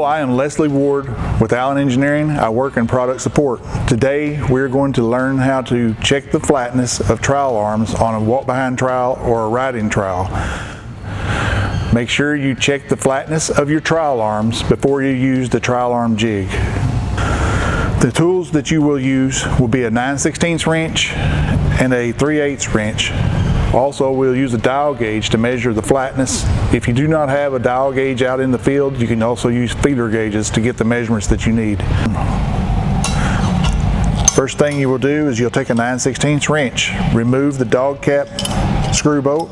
I am Leslie Ward with Allen Engineering. I work in product support. Today we're going to learn how to check the flatness of trowel arms on a walk-behind trowel or a riding trowel. Make sure you check the flatness of your trowel arms before you use the trowel arm jig. The tools that you will use will be a 9/16 wrench and a 3/8 wrench. Also, we'll use a dial gauge to measure the flatness. If you do not have a dial gauge out in the field, you can also use feeler gauges to get the measurements that you need. First thing you will do is you'll take a 9/16 wrench, remove the dog cap screw bolt.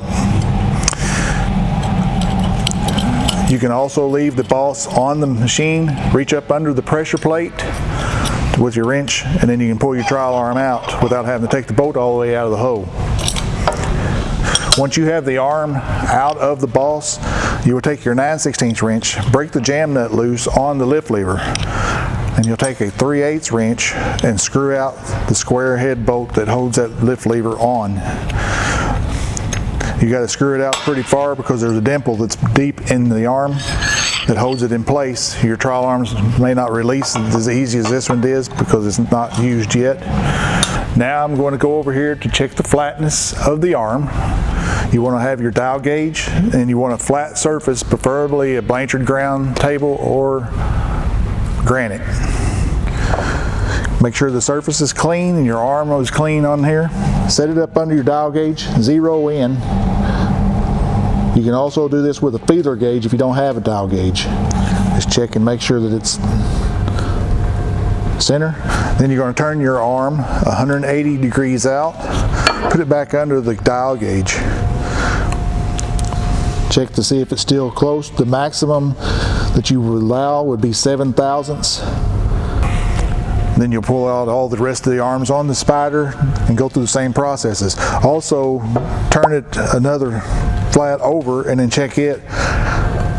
You can also leave the boss on the machine, reach up under the pressure plate with your wrench, and then you can pull your trowel arm out without having to take the bolt all the way out of the hole. Once you have the arm out of the boss, you will take your 9/16 wrench, break the jam nut loose on the lift lever, and you'll take a 3/8 wrench and screw out the square head bolt that holds that lift lever on. You got to screw it out pretty far because there's a dimple that's deep in the arm that holds it in place. Your trowel arms may not release as easy as this one is because it's not used yet. Now I'm going to go over here to check the flatness of the arm. You want to have your dial gauge and you want a flat surface, preferably a Blanchard ground table or granite. Make sure the surface is clean and your arm is clean on here. Set it up under your dial gauge, zero in. You can also do this with a feeler gauge if you don't have a dial gauge. Just check and make sure that it's center. Then you're going to turn your arm 180 degrees out, put it back under the dial gauge. Check to see if it's still close. The maximum that you would allow would be 7 thousandths. Then you'll pull out all the rest of the arms on the spider and go through the same processes. Also, turn it another flat over and then check it.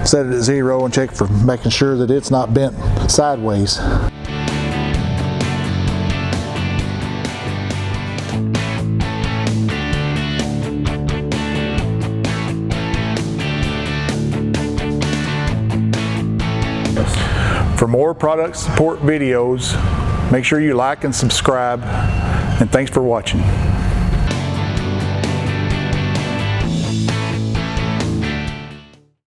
Set it at zero and check for making sure that it's not bent sideways. For more product support videos, make sure you like and subscribe, and thanks for watching.